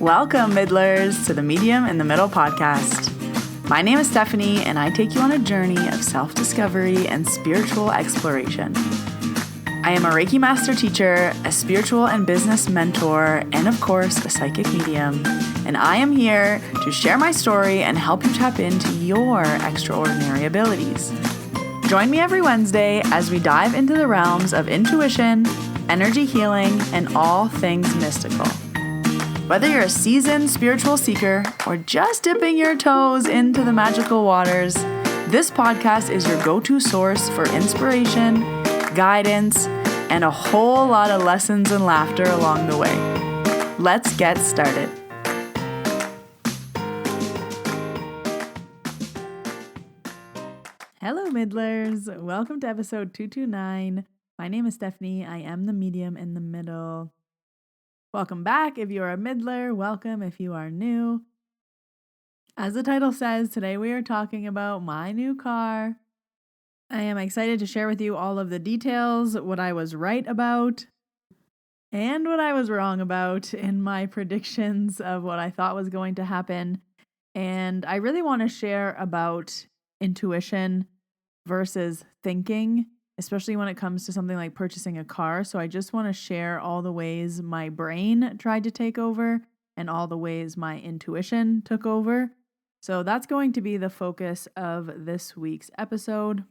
Welcome, Middlers, to the Medium in the Middle podcast. My name is Stephanie, and I take you on a journey of self-discovery and spiritual exploration. I am a Reiki master teacher, a spiritual and business mentor, and of course, a psychic medium. And I am here to share my story and help you tap into your extraordinary abilities. Join me every Wednesday as we dive into the realms of intuition, energy healing, and all things mystical. Whether you're a seasoned spiritual seeker or just dipping your toes into the magical waters, this podcast is your go-to source for inspiration, guidance, and a whole lot of lessons and laughter along the way. Let's get started. Hello, Middlers. Welcome to episode 229. My name is Stephanie. I am the medium in the middle. Welcome back if you're a middler. Welcome if you are new. As the title says, today we are talking about my new car. I am excited to share with you all of the details, what I was right about, and what I was wrong about in my predictions of what I thought was going to happen. And I really want to share about intuition versus thinking, especially when it comes to something like purchasing a car. So I just want to share all the ways my brain tried to take over and all the ways my intuition took over. So that's going to be the focus of this week's episode.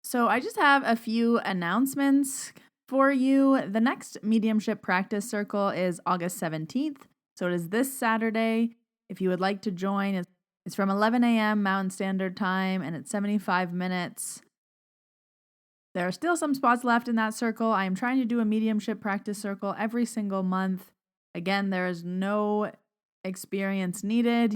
So I just have a few announcements for you. The next Mediumship Practice Circle is August 17th. So it is this Saturday. If you would like to join, it's from 11 a.m. Mountain Standard Time and it's 75 minutes. There are still some spots left in that circle. I am trying to do a mediumship practice circle every single month. Again, there is no experience needed.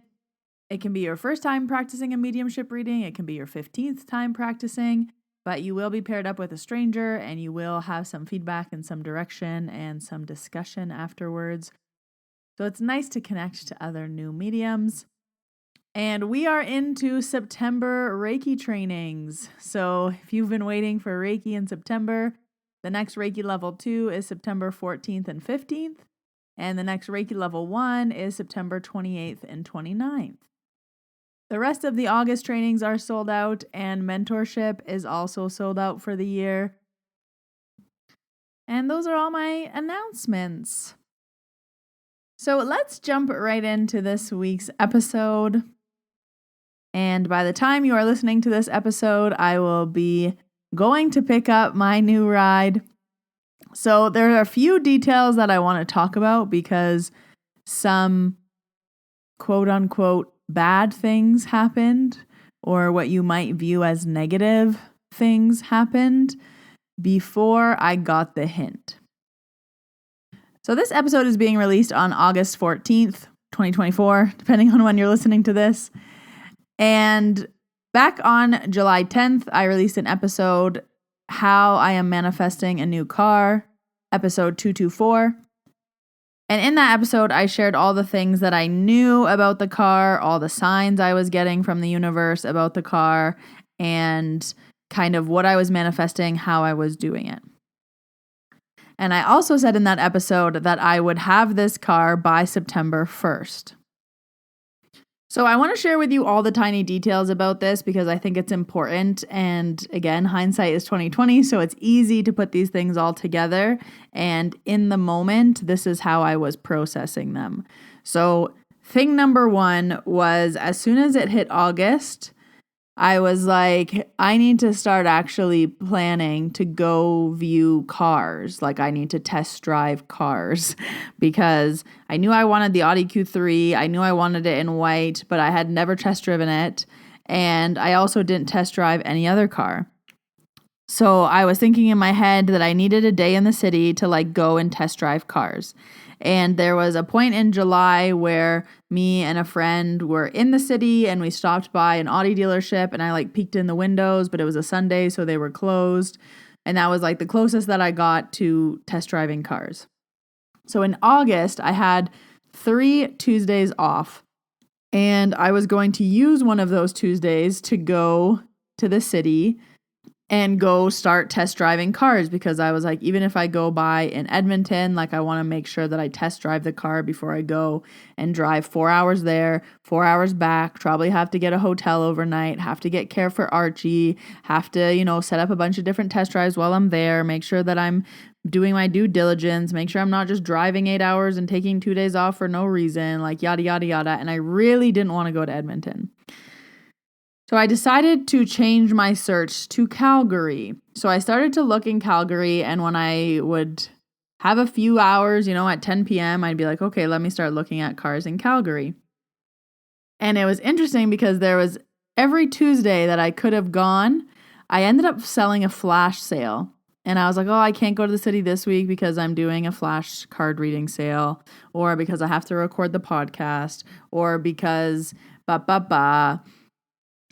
It can be your first time practicing a mediumship reading. It can be your 15th time practicing, but you will be paired up with a stranger and you will have some feedback and some direction and some discussion afterwards. So it's nice to connect to other new mediums. And we are into September Reiki trainings. So if you've been waiting for Reiki in September, the next Reiki level 2 is September 14th and 15th. And the next Reiki level 1 is September 28th and 29th. The rest of the August trainings are sold out, and mentorship is also sold out for the year. And those are all my announcements. So let's jump right into this week's episode. And by the time you are listening to this episode, I will be going to pick up my new ride. So there are a few details that I want to talk about because some quote unquote bad things happened, or what you might view as negative things happened before I got the hint. So this episode is being released on August 14th, 2024, depending on when you're listening to this. And back on July 10th, I released an episode, How I Am Manifesting a New Car, episode 224. And in that episode, I shared all the things that I knew about the car, all the signs I was getting from the universe about the car, and kind of what I was manifesting, how I was doing it. And I also said in that episode that I would have this car by September 1st. So I want to share with you all the tiny details about this because I think it's important. And again, hindsight is 2020, so it's easy to put these things all together. And in the moment, this is how I was processing them. So thing number one was, as soon as it hit August, I was like, I need to start actually planning to go view cars. Like I need to test drive cars because I knew I wanted the Audi Q3. I knew I wanted it in white, but I had never test driven it. And I also didn't test drive any other car. So I was thinking in my head that I needed a day in the city to like go and test drive cars. And there was a point in July where me and a friend were in the city and we stopped by an Audi dealership and I like peeked in the windows, but it was a Sunday, so they were closed. And that was like the closest that I got to test driving cars. So in August, I had 3 Tuesdays off and I was going to use one of those Tuesdays to go to the city and go start test driving cars, because I was like, even if I go by in Edmonton, like I want to make sure that I test drive the car before I go and drive 4 hours there, 4 hours back, probably have to get a hotel overnight, have to get care for Archie, have to, set up a bunch of different test drives while I'm there, make sure that I'm doing my due diligence, make sure I'm not just driving 8 hours and taking 2 days off for no reason, like yada, yada, yada. And I really didn't want to go to Edmonton. So I decided to change my search to Calgary. So I started to look in Calgary, and when I would have a few hours, at 10 p.m., I'd be like, okay, let me start looking at cars in Calgary. And it was interesting because there was every Tuesday that I could have gone, I ended up selling a flash sale. And I was like, oh, I can't go to the city this week because I'm doing a flash card reading sale, or because I have to record the podcast, or because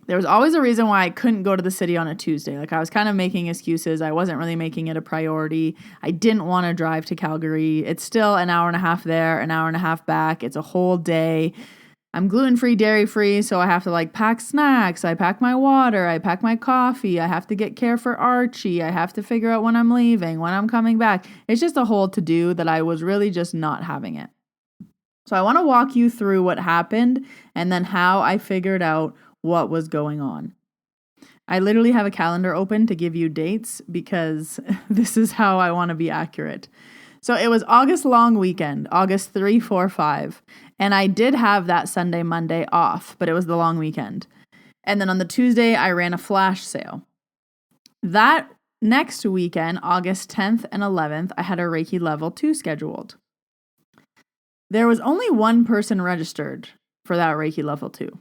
There was always a reason why I couldn't go to the city on a Tuesday. Like I was kind of making excuses. I wasn't really making it a priority. I didn't want to drive to Calgary. It's still an hour and a half there, an hour and a half back. It's a whole day. I'm gluten-free, dairy-free, so I have to pack snacks. I pack my water. I pack my coffee. I have to get care for Archie. I have to figure out when I'm leaving, when I'm coming back. It's just a whole to-do that I was really just not having it. So I want to walk you through what happened and then how I figured out what was going on. I literally have a calendar open to give you dates because this is how I want to be accurate. So it was August long weekend, August 3, 4, 5. And I did have that Sunday, Monday off, but it was the long weekend. And then on the Tuesday, I ran a flash sale. That next weekend, August 10th and 11th, I had a Reiki level 2 scheduled. There was only one person registered for that Reiki level 2.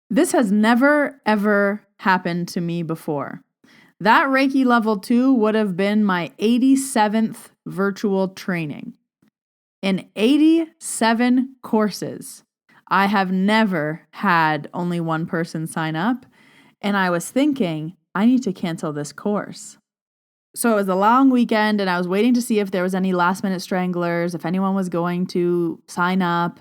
This has never, ever happened to me before. That Reiki level 2 would have been my 87th virtual training. In 87 courses, I have never had only one person sign up, and I was thinking, I need to cancel this course. So it was a long weekend, and I was waiting to see if there was any last-minute stranglers, if anyone was going to sign up.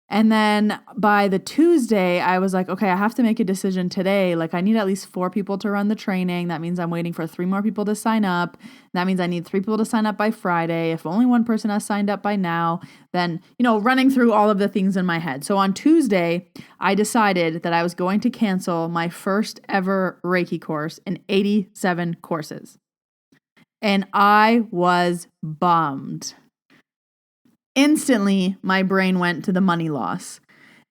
And then by the Tuesday, I was like, okay, I have to make a decision today. I need at least 4 people to run the training. That means I'm waiting for 3 more people to sign up. That means I need 3 people to sign up by Friday. If only one person has signed up by now, then, running through all of the things in my head. So on Tuesday, I decided that I was going to cancel my first ever Reiki course in 87 courses. And I was bummed. Instantly, my brain went to the money loss.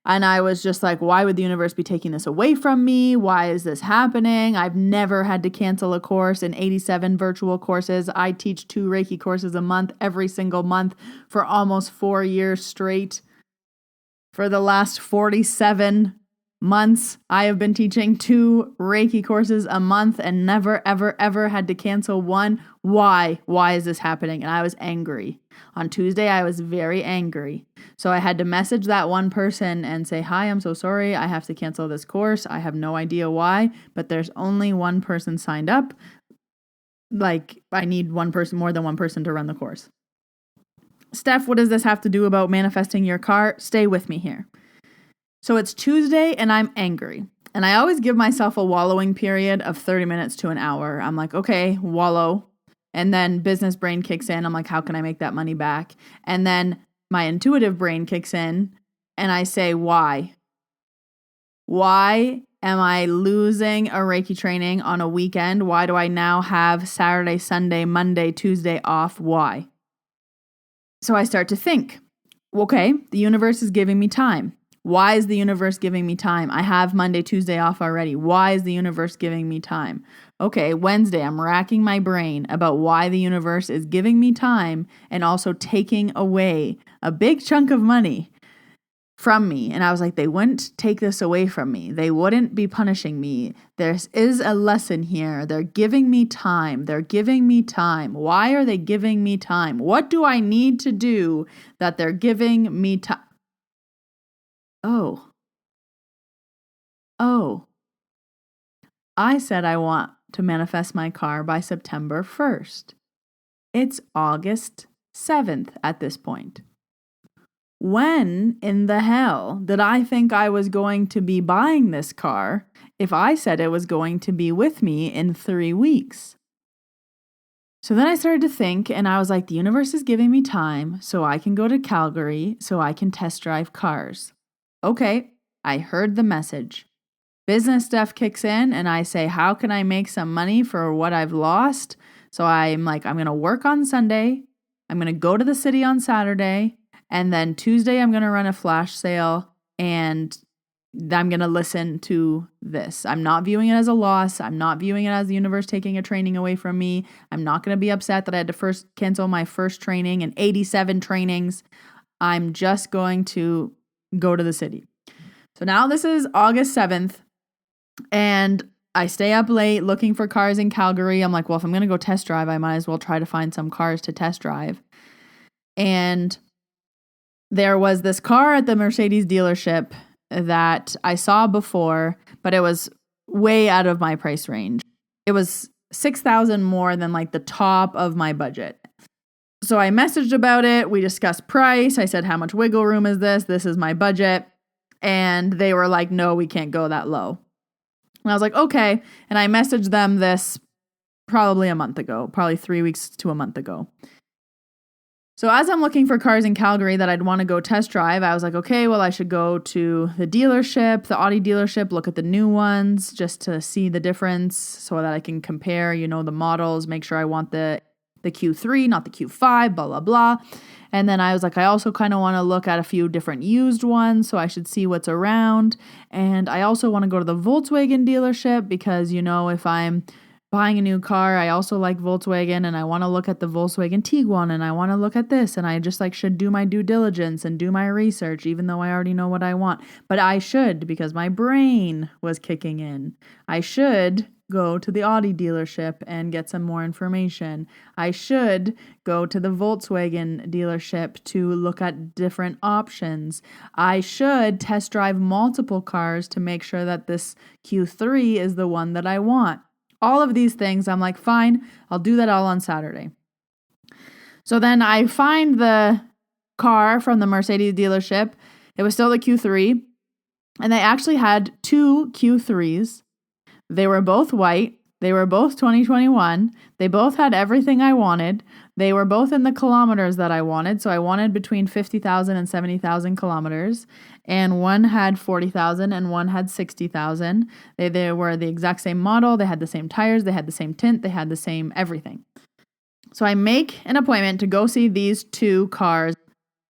And I was just like, why would the universe be taking this away from me? Why is this happening? I've never had to cancel a course in 87 virtual courses. I teach 2 Reiki courses a month, every single month for almost 4 years straight. For the last 47 months, I have been teaching 2 Reiki courses a month and never, ever, ever had to cancel one. Why? Why is this happening? And I was angry. On Tuesday, I was very angry. So I had to message that one person and say, hi, I'm so sorry. I have to cancel this course. I have no idea why, but there's only one person signed up. I need one person, more than one person to run the course. Steph, what does this have to do about manifesting your car? Stay with me here. So it's Tuesday and I'm angry. And I always give myself a wallowing period of 30 minutes to an hour. I'm like, okay, wallow. And then business brain kicks in. I'm like, how can I make that money back? And then my intuitive brain kicks in and I say, why? Why am I losing a Reiki training on a weekend? Why do I now have Saturday, Sunday, Monday, Tuesday off? Why? So I start to think, okay, the universe is giving me time. Why is the universe giving me time? I have Monday, Tuesday off already. Why is the universe giving me time? Okay, Wednesday, I'm racking my brain about why the universe is giving me time and also taking away a big chunk of money from me. And I was like, they wouldn't take this away from me. They wouldn't be punishing me. There is a lesson here. They're giving me time. They're giving me time. Why are they giving me time? What do I need to do that they're giving me time? Oh, I said I want to manifest my car by September 1st. It's August 7th at this point. When in the hell did I think I was going to be buying this car if I said it was going to be with me in 3 weeks? So then I started to think, and I was like, the universe is giving me time so I can go to Calgary so I can test drive cars. Okay, I heard the message. Business stuff kicks in and I say, how can I make some money for what I've lost? So I'm like, I'm going to work on Sunday. I'm going to go to the city on Saturday. And then Tuesday, I'm going to run a flash sale and I'm going to listen to this. I'm not viewing it as a loss. I'm not viewing it as the universe taking a training away from me. I'm not going to be upset that I had to first cancel my first training and 87 trainings. I'm just going to go to the city. So now this is August 7th and I stay up late looking for cars in Calgary. I'm like, well, if I'm going to go test drive, I might as well try to find some cars to test drive. And there was this car at the Mercedes dealership that I saw before, but it was way out of my price range. It was $6,000 more than like the top of my budget. So I messaged about it. We discussed price. I said, how much wiggle room is this? This is my budget. And they were like, no, we can't go that low. And I was like, okay. And I messaged them this probably a month ago, probably 3 weeks to a month ago. So as I'm looking for cars in Calgary that I'd want to go test drive, I was like, okay, well, I should go to the dealership, the Audi dealership, look at the new ones just to see the difference so that I can compare, the models, make sure I want the Q3, not the Q5, blah, blah, blah. And then I was like, I also kind of want to look at a few different used ones, so I should see what's around. And I also want to go to the Volkswagen dealership because, if I'm buying a new car, I also like Volkswagen and I want to look at the Volkswagen Tiguan and I want to look at this and I just should do my due diligence and do my research even though I already know what I want. But I should because my brain was kicking in. I should go to the Audi dealership and get some more information. I should go to the Volkswagen dealership to look at different options. I should test drive multiple cars to make sure that this Q3 is the one that I want. All of these things, I'm like, fine, I'll do that all on Saturday. So then I find the car from the Mercedes dealership. It was still the Q3, and they actually had 2 Q3s. They were both white. They were both 2021. They both had everything I wanted. They were both in the kilometers that I wanted. So I wanted between 50,000 and 70,000 kilometers. And one had 40,000 and one had 60,000. They were the exact same model. They had the same tires. They had the same tint. They had the same everything. So I make an appointment to go see these 2 cars.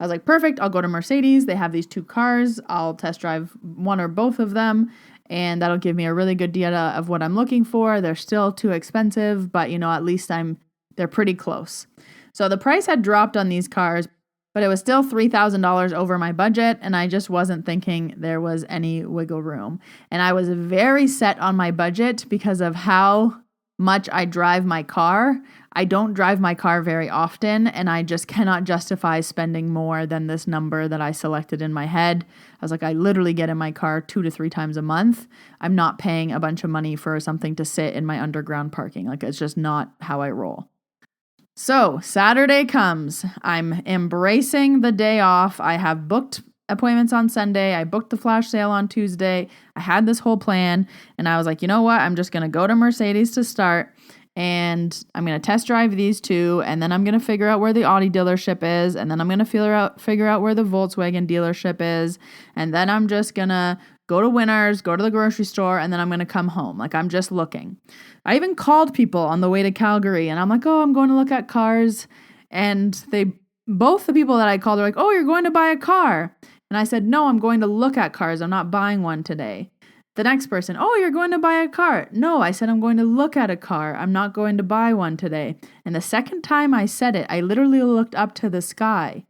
I was like, perfect. I'll go to Mercedes. They have these 2 cars. I'll test drive one or both of them. And that'll give me a really good idea of what I'm looking for. They're still too expensive, but at least they're pretty close. So the price had dropped on these cars, but it was still $3,000 over my budget, and I just wasn't thinking there was any wiggle room. And I was very set on my budget because of how much I drive my car. I don't drive my car very often, and I just cannot justify spending more than this number that I selected in my head. I was like, I literally get in my car 2 to 3 times a month. I'm not paying a bunch of money for something to sit in my underground parking. It's just not how I roll. So Saturday comes. I'm embracing the day off. I have booked appointments on Sunday. I booked the flash sale on Tuesday. I had this whole plan, and I was like, you know what? I'm just going to go to Mercedes to start. And I'm going to test drive these 2, and then I'm going to figure out where the Audi dealership is, and then I'm going to figure out where the Volkswagen dealership is, and then I'm just going to go to Winners, go to the grocery store, and then I'm going to come home. I'm just looking. I even called people on the way to Calgary, and I'm like, oh, I'm going to look at cars, and both the people that I called are like, oh, you're going to buy a car. And I said, no, I'm going to look at cars. I'm not buying one today. The next person, oh, you're going to buy a car. No, I said I'm going to look at a car. I'm not going to buy one today. And the second time I said it, I literally looked up to the sky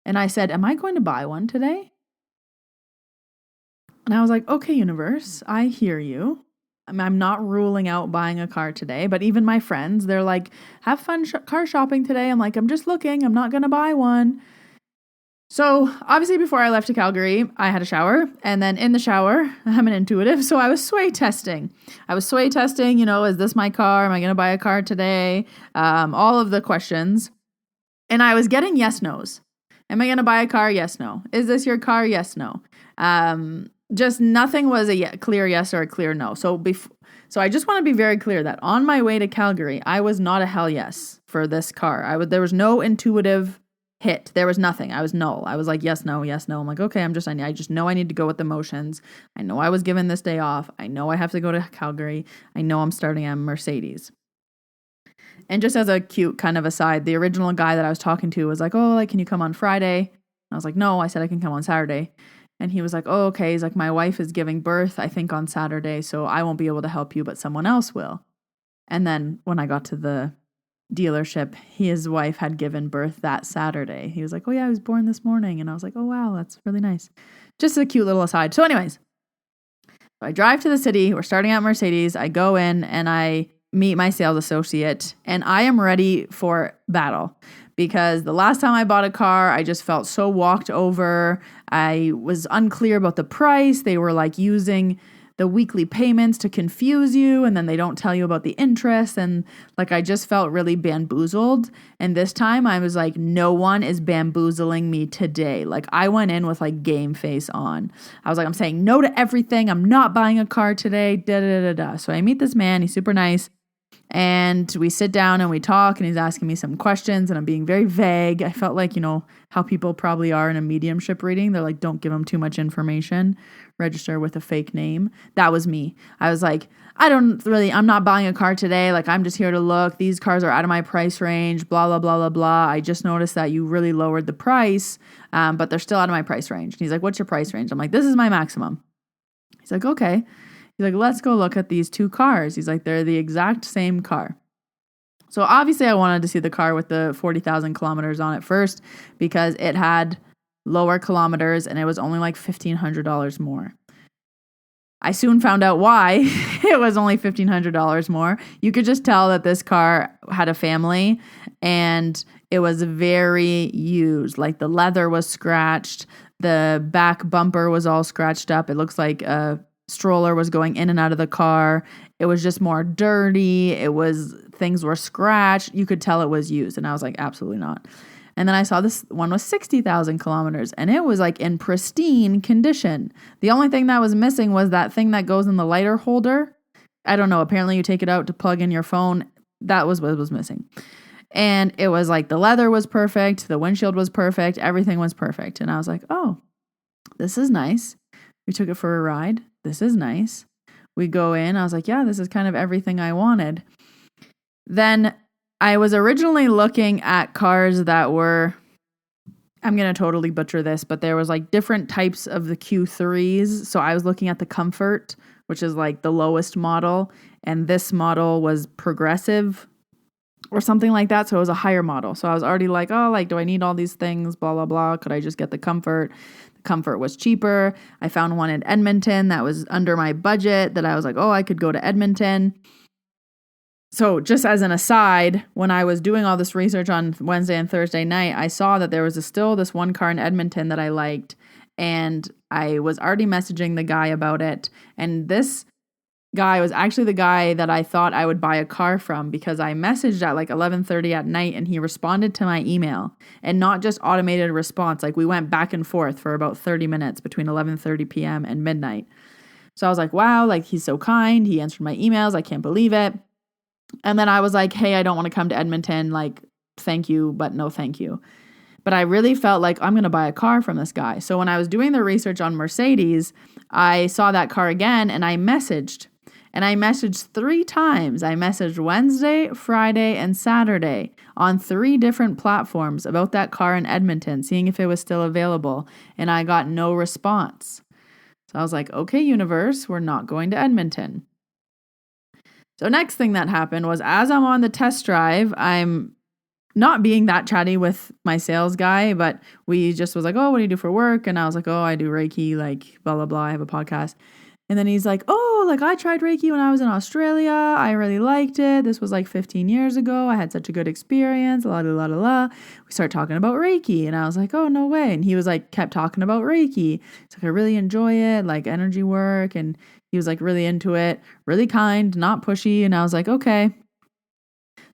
and I said, am I going to buy one today? And I was like, okay, universe, I hear you. I'm not ruling out buying a car today, but even my friends, they're like, have fun car shopping today. I'm like, I'm just looking. I'm not going to buy one. So obviously before I left to Calgary, I had a shower, and then in the shower, I'm an intuitive, so I was sway testing. Is this my car? Am I going to buy a car today? All of the questions. And I was getting yes, no's. Am I going to buy a car? Yes, no. Is this your car? Yes, no. just nothing was a clear yes or a clear no. So I just want to be very clear that on my way to Calgary, I was not a hell yes for this car. There was no intuitive hit. There was nothing. I was null. I was like, yes, no, yes, no. I'm like, okay, I just know I need to go with the motions. I know I was given this day off. I know I have to go to Calgary. I know I'm starting at Mercedes. And just as a cute kind of aside, the original guy that I was talking to was like, oh, like, can you come on Friday? And I was like, no, I said I can come on Saturday. And he was like, oh, okay. He's like, my wife is giving birth, I think, on Saturday, so I won't be able to help you, but someone else will. And then when I got to the dealership, his wife had given birth that Saturday. He was like, oh yeah, I was born this morning. And I was like, oh wow, that's really nice. Just a cute little aside. So anyways, I drive to the city. We're starting at Mercedes. I go in and I meet my sales associate, and I am ready for battle because the last time I bought a car, I just felt so walked over. I was unclear about the price. They were like using the weekly payments to confuse you, and then they don't tell you about the interest, and like I just felt really bamboozled. And this time I was like, no one is bamboozling me today. Like I went in with like game face on. I was like, I'm saying no to everything. I'm not buying a car today. Da da da da. So I meet this man. He's super nice. And we sit down and we talk, and he's asking me some questions, and I'm being very vague. I felt like, how people probably are in a mediumship reading. They're like, don't give them too much information. Register with a fake name. That was me. I was like, I'm not buying a car today. Like, I'm just here to look. These cars are out of my price range, blah, blah, blah, blah, blah. I just noticed that you really lowered the price, but they're still out of my price range. And he's like, what's your price range? I'm like, this is my maximum. He's like, okay. He's like, let's go look at these two cars. He's like, they're the exact same car. So obviously I wanted to see the car with the 40,000 kilometers on it first because it had lower kilometers and it was only like $1,500 more. I soon found out why it was only $1,500 more. You could just tell that this car had a family and it was very used. Like the leather was scratched. The back bumper was all scratched up. It looks like a stroller was going in and out of the car. It was just more dirty. Things were scratched. You could tell it was used. And I was like, absolutely not. And then I saw this one was 60,000 kilometers and it was like in pristine condition. The only thing that was missing was that thing that goes in the lighter holder. I don't know. Apparently you take it out to plug in your phone. That was what was missing. And it was like the leather was perfect. The windshield was perfect. Everything was perfect. And I was like, oh, this is nice. We took it for a ride. This is nice. We go in. I was like, yeah, this is kind of everything I wanted. Then I was originally looking at cars that were, I'm going to totally butcher this, but there was like different types of the Q3s. So I was looking at the Comfort, which is like the lowest model. And this model was Progressive or something like that. So it was a higher model. So I was already like, oh, like, do I need all these things? Blah, blah, blah. Could I just get the Comfort? The Comfort was cheaper. I found one in Edmonton that was under my budget that I was like, oh, I could go to Edmonton. So just as an aside, when I was doing all this research on Wednesday and Thursday night, I saw that there was still this one car in Edmonton that I liked. And I was already messaging the guy about it. And this guy was actually the guy that I thought I would buy a car from because I messaged at like 11:30 at night and he responded to my email and not just automated response. Like we went back and forth for about 30 minutes between 11:30 p.m. and midnight. So I was like, wow, like he's so kind. He answered my emails. I can't believe it. And then I was like, hey, I don't want to come to Edmonton. Like, thank you, but no thank you. But I really felt like I'm going to buy a car from this guy. So when I was doing the research on Mercedes, I saw that car again and I messaged. And I messaged 3 times. I messaged Wednesday, Friday, and Saturday on 3 different platforms about that car in Edmonton, seeing if it was still available. And I got no response. So I was like, okay, universe, we're not going to Edmonton. So next thing that happened was as I'm on the test drive, I'm not being that chatty with my sales guy, but we just was like, oh, what do you do for work? And I was like, oh, I do Reiki, like blah, blah, blah. I have a podcast. And then he's like, oh, like I tried Reiki when I was in Australia. I really liked it. This was like 15 years ago. I had such a good experience. La, la, la, la, la. We started talking about Reiki. And I was like, oh, no way. And he was like, kept talking about Reiki. He's like, I really enjoy it, like energy work. And he was like really into it, really kind, not pushy. And I was like, okay.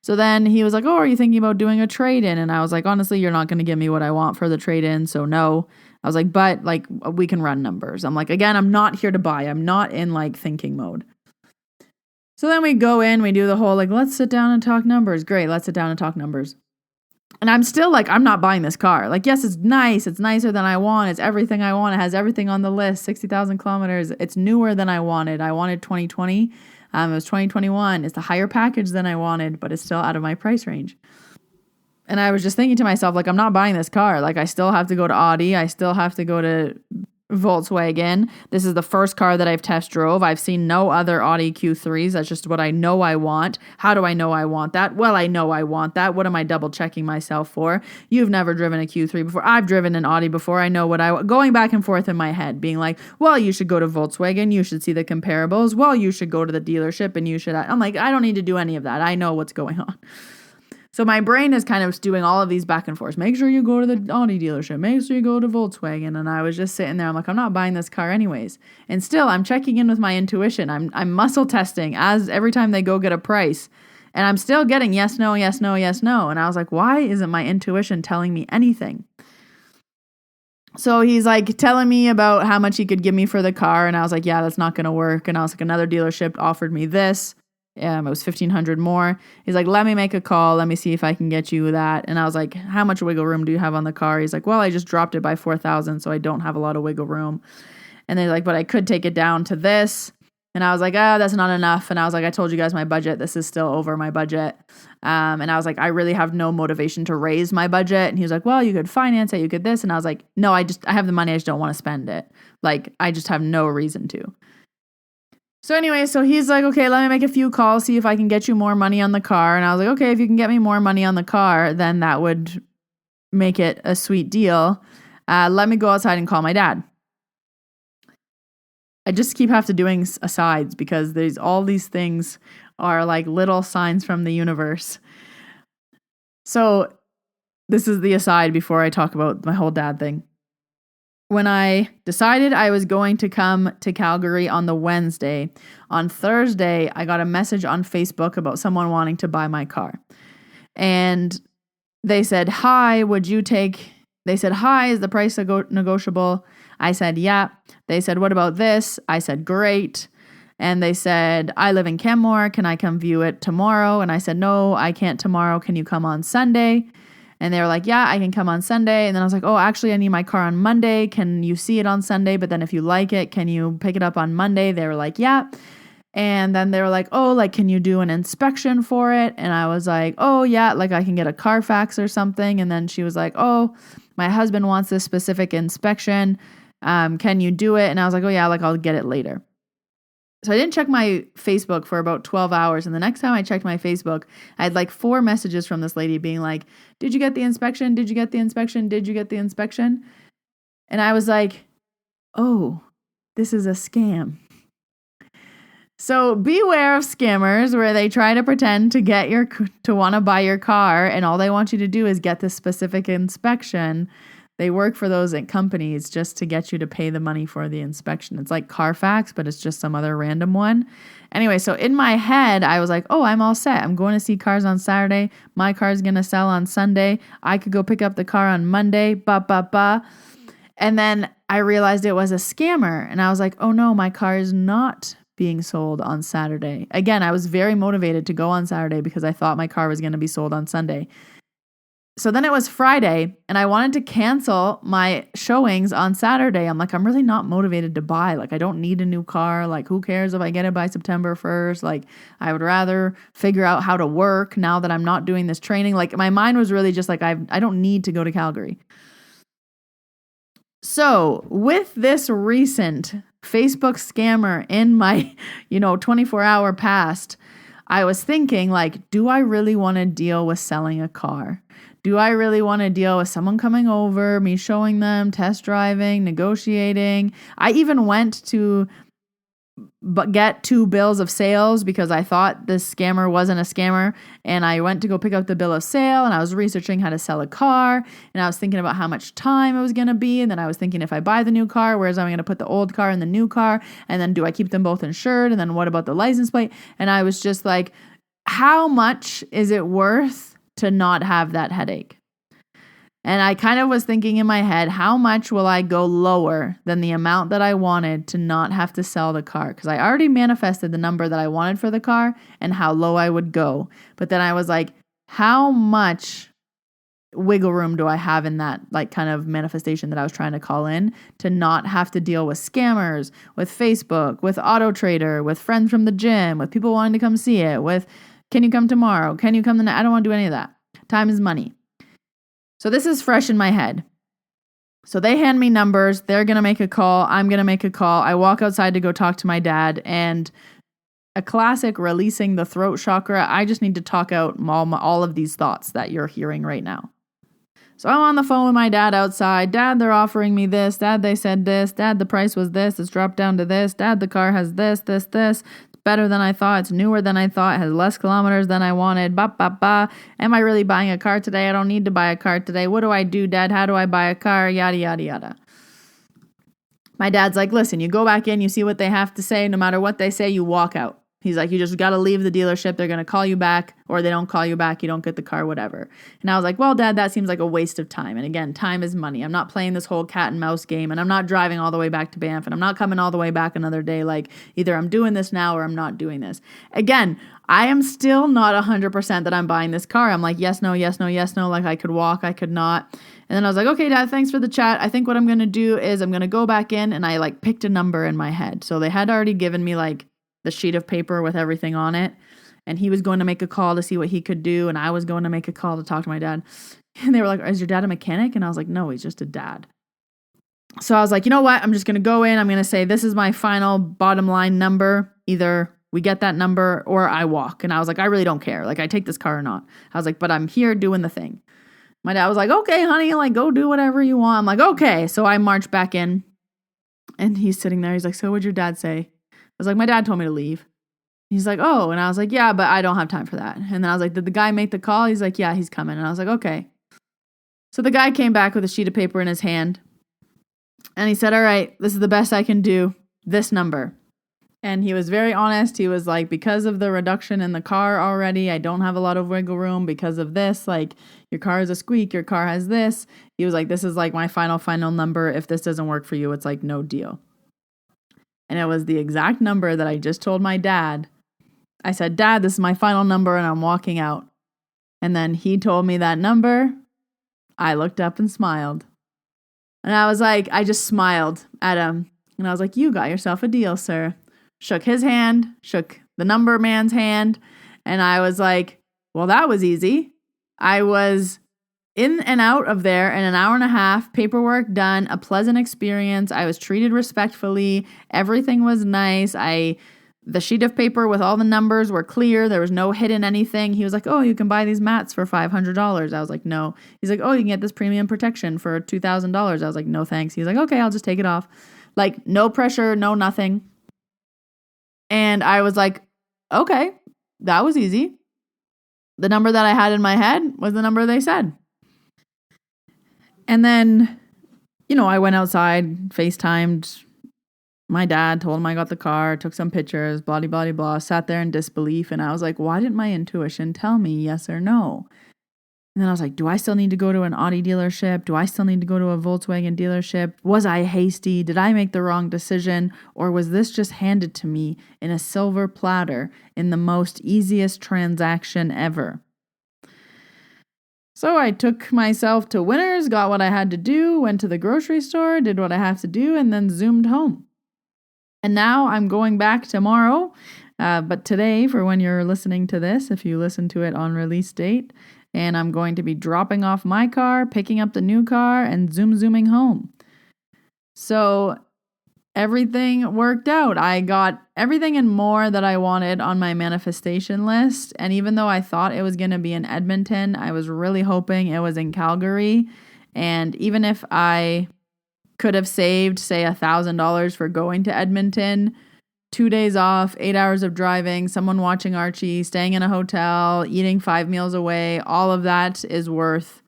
So then he was like, oh, are you thinking about doing a trade-in? And I was like, honestly, you're not going to give me what I want for the trade-in. So no. I was like, but like we can run numbers. I'm like, again, I'm not here to buy. I'm not in like thinking mode. So then we go in, we do the whole like, let's sit down and talk numbers. Great, let's sit down and talk numbers. And I'm still like, I'm not buying this car. Like, yes, it's nice. It's nicer than I want. It's everything I want. It has everything on the list. 60,000 kilometers. It's newer than I wanted. I wanted 2020. It was 2021. It's a higher package than I wanted, but it's still out of my price range. And I was just thinking to myself, like, I'm not buying this car. Like, I still have to go to Audi. I still have to go to Volkswagen. This is the first car that I've test drove. I've seen no other Audi Q3s. That's just what I know I want. How do I know I want that? Well, I know I want that. What am I double checking myself for? You've never driven a Q3 before. I've driven an Audi before. I know what going back and forth in my head, being like, well, you should go to Volkswagen. You should see the comparables. Well, you should go to the dealership and you should. I'm like, I don't need to do any of that. I know what's going on. So my brain is kind of doing all of these back and forth. Make sure you go to the Audi dealership. Make sure you go to Volkswagen. And I was just sitting there. I'm like, I'm not buying this car anyways. And still, I'm checking in with my intuition. I'm muscle testing as every time they go get a price. And I'm still getting yes, no, yes, no, yes, no. And I was like, why isn't my intuition telling me anything? So he's like telling me about how much he could give me for the car. And I was like, yeah, that's not going to work. And I was like, another dealership offered me this. It was $1,500 more. He's like, let me make a call. Let me see if I can get you that. And I was like, how much wiggle room do you have on the car? He's like, well, I just dropped it by $4,000, so I don't have a lot of wiggle room. And they're like, but I could take it down to this. And I was like, oh, that's not enough. And I was like, I told you guys my budget. This is still over my budget. And I was like, I really have no motivation to raise my budget. And he was like, well, you could finance it. You could this. And I was like, no, I have the money. I just don't want to spend it. Like, I just have no reason to. So anyway, so he's like, okay, let me make a few calls, see if I can get you more money on the car. And I was like, okay, if you can get me more money on the car, then that would make it a sweet deal. Let me go outside and call my dad. I just keep have to doing asides because there's all these things are like little signs from the universe. So this is the aside before I talk about my whole dad thing. When I decided I was going to come to Calgary on the Wednesday, on Thursday, I got a message on Facebook about someone wanting to buy my car. And they said, hi, they said, hi, is the price negotiable? I said, yeah. They said, what about this? I said, great. And they said, I live in Kenmore. Can I come view it tomorrow? And I said, no, I can't tomorrow. Can you come on Sunday? And they were like, yeah, I can come on Sunday. And then I was like, oh, actually, I need my car on Monday. Can you see it on Sunday? But then if you like it, can you pick it up on Monday? They were like, yeah. And then they were like, oh, like, can you do an inspection for it? And I was like, oh, yeah, like I can get a Carfax or something. And then she was like, oh, my husband wants this specific inspection. Can you do it? And I was like, oh, yeah, like I'll get it later. So I didn't check my Facebook for about 12 hours. And the next time I checked my Facebook, I had like 4 messages from this lady being like, did you get the inspection? Did you get the inspection? Did you get the inspection? And I was like, oh, this is a scam. So beware of scammers where they try to pretend to want to buy your car. And all they want you to do is get this specific inspection. They work for those companies just to get you to pay the money for the inspection. It's like Carfax, but it's just some other random one. Anyway, so in my head, I was like, oh, I'm all set. I'm going to see cars on Saturday. My car's going to sell on Sunday. I could go pick up the car on Monday. And then I realized it was a scammer. And I was like, oh no, my car is not being sold on Saturday. Again, I was very motivated to go on Saturday because I thought my car was going to be sold on Sunday. So then it was Friday and I wanted to cancel my showings on Saturday. I'm like, I'm really not motivated to buy. Like, I don't need a new car. Like, who cares if I get it by September 1st? Like, I would rather figure out how to work now that I'm not doing this training. Like, my mind was really just like, I don't need to go to Calgary. So with this recent Facebook scammer in my, 24-hour past, I was thinking like, do I really want to deal with selling a car? Do I really want to deal with someone coming over, me showing them, test driving, negotiating? I even went to get 2 bills of sales because I thought this scammer wasn't a scammer. And I went to go pick up the bill of sale and I was researching how to sell a car. And I was thinking about how much time it was going to be. And then I was thinking, if I buy the new car, where's I going to put the old car in the new car? And then do I keep them both insured? And then what about the license plate? And I was just like, how much is it worth to not have that headache? And I kind of was thinking in my head, how much will I go lower than the amount that I wanted to not have to sell the car? Because I already manifested the number that I wanted for the car and how low I would go. But then I was like, how much wiggle room do I have in that like kind of manifestation that I was trying to call in to not have to deal with scammers, with Facebook, with Auto Trader, with friends from the gym, with people wanting to come see it, with can you come tomorrow? Can you come the night? I don't want to do any of that. Time is money. So this is fresh in my head. So they hand me numbers. They're going to make a call. I'm going to make a call. I walk outside to go talk to my dad, and a classic releasing the throat chakra. I just need to talk out all of these thoughts that you're hearing right now. So I'm on the phone with my dad outside. Dad, they're offering me this. Dad, they said this. Dad, the price was this. It's dropped down to this. Dad, the car has this. It's better than I thought. It's newer than I thought. It has less kilometers than I wanted. Am I really buying a car today? I don't need to buy a car today. What do I do, Dad? How do I buy a car? Yada, yada, yada. My dad's like, listen, you go back in, you see what they have to say. No matter what they say, you walk out. He's like, you just got to leave the dealership. They're going to call you back, or they don't call you back. You don't get the car, whatever. And I was like, well, Dad, that seems like a waste of time. And again, time is money. I'm not playing this whole cat and mouse game, and I'm not driving all the way back to Banff, and I'm not coming all the way back another day. Like, either I'm doing this now or I'm not doing this. Again, I am still not 100% that I'm buying this car. I'm like, yes, no, yes, no, yes, no. Like, I could walk, I could not. And then I was like, okay, Dad, thanks for the chat. I think what I'm going to do is I'm going to go back in, and I like picked a number in my head. So they had already given me like the sheet of paper with everything on it. And he was going to make a call to see what he could do. And I was going to make a call to talk to my dad. And they were like, is your dad a mechanic? And I was like, no, he's just a dad. So I was like, you know what? I'm just going to go in. I'm going to say, this is my final bottom line number. Either we get that number or I walk. And I was like, I really don't care. Like, I take this car or not. I was like, but I'm here doing the thing. My dad was like, okay, honey, like, go do whatever you want. I'm like, okay. So I marched back in, and he's sitting there. He's like, so what'd your dad say? I was like, my dad told me to leave. He's like, oh. And I was like, yeah, but I don't have time for that. And then I was like, did the guy make the call? He's like, yeah, he's coming. And I was like, okay. So the guy came back with a sheet of paper in his hand. And he said, all right, this is the best I can do. This number. And he was very honest. He was like, because of the reduction in the car already, I don't have a lot of wiggle room because of this. Like, your car is a squeak. Your car has this. He was like, this is like my final number. If this doesn't work for you, it's like no deal. And it was the exact number that I just told my dad. I said, Dad, this is my final number, and I'm walking out. And then he told me that number. I looked up and smiled. And I was like, I just smiled at him. And I was like, you got yourself a deal, sir. Shook his hand, shook the number man's hand. And I was like, well, that was easy. I was in and out of there in an hour and a half, paperwork done, a pleasant experience. I was treated respectfully. Everything was nice. The sheet of paper with all the numbers were clear. There was no hidden anything. He was like, oh, you can buy these mats for $500. I was like, no. He's like, oh, you can get this premium protection for $2,000. I was like, no, thanks. He's like, okay, I'll just take it off. Like, no pressure, no nothing. And I was like, okay, that was easy. The number that I had in my head was the number they said. And then, I went outside, FaceTimed my dad, told him I got the car, took some pictures, blah, blah, blah, blah, sat there in disbelief. And I was like, why didn't my intuition tell me yes or no? And then I was like, do I still need to go to an Audi dealership? Do I still need to go to a Volkswagen dealership? Was I hasty? Did I make the wrong decision? Or was this just handed to me in a silver platter in the most easiest transaction ever? So I took myself to Winners, got what I had to do, went to the grocery store, did what I have to do, and then zoomed home. And now I'm going back tomorrow. But today, for when you're listening to this, if you listen to it on release date, and I'm going to be dropping off my car, picking up the new car, and zooming home. So everything worked out. I got everything and more that I wanted on my manifestation list. And even though I thought it was going to be in Edmonton, I was really hoping it was in Calgary. And even if I could have saved, say, $1,000 for going to Edmonton, 2 days off, 8 hours of driving, someone watching Archie, staying in a hotel, eating 5 meals away, all of that is worth,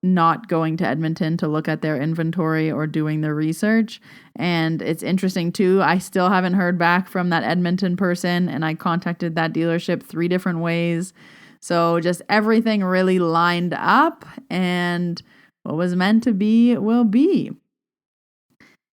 not going to Edmonton to look at their inventory or doing the research. And it's interesting too, I still haven't heard back from that Edmonton person, and I contacted that dealership 3 different ways. So just everything really lined up, and what was meant to be will be.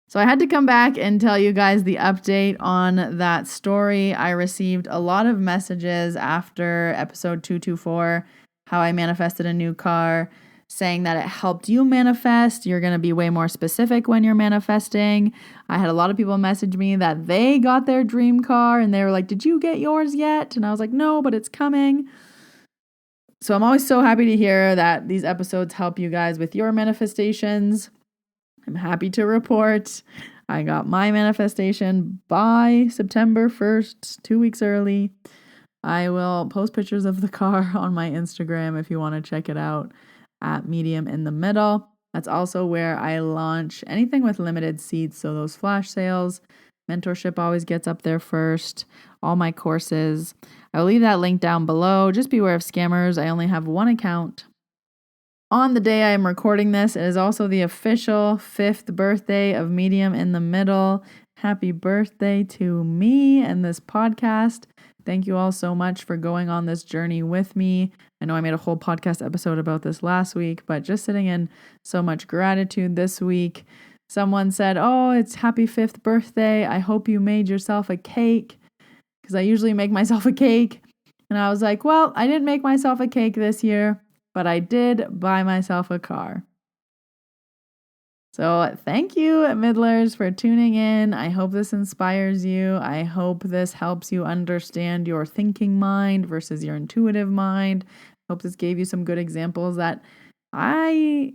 So I had to come back and tell you guys the update on that story. I received a lot of messages after episode 224, how I manifested a new car, saying that it helped you manifest. You're going to be way more specific when you're manifesting. I had a lot of people message me that they got their dream car and they were like, "Did you get yours yet?" And I was like, "No, but it's coming." So I'm always so happy to hear that these episodes help you guys with your manifestations. I'm happy to report I got my manifestation by September 1st, 2 weeks early. I will post pictures of the car on my Instagram if you want to check it out at Medium in the Middle. That's also where I launch anything with limited seats. So those flash sales, mentorship always gets up there first, all my courses. I'll leave that link down below. Just beware of scammers. I only have one account. On the day I am recording this, it is also the official 5th birthday of Medium in the Middle. Happy birthday to me and this podcast. Thank you all so much for going on this journey with me. I know I made a whole podcast episode about this last week, but just sitting in so much gratitude this week. Someone said, "Oh, it's happy 5th birthday. I hope you made yourself a cake," because I usually make myself a cake. And I was like, well, I didn't make myself a cake this year, but I did buy myself a car. So thank you, Middlers, for tuning in. I hope this inspires you. I hope this helps you understand your thinking mind versus your intuitive mind. I hope this gave you some good examples that I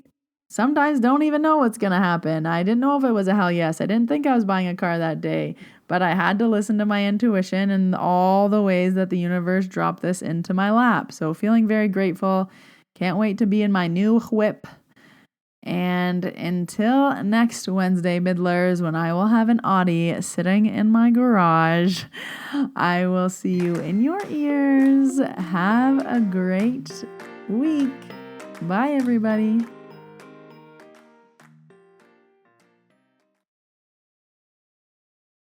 sometimes don't even know what's going to happen. I didn't know if it was a hell yes. I didn't think I was buying a car that day, but I had to listen to my intuition and all the ways that the universe dropped this into my lap. So feeling very grateful. Can't wait to be in my new whip. And until next Wednesday, Middlers, when I will have an Audi sitting in my garage, I will see you in your ears. Have a great week. Bye, everybody.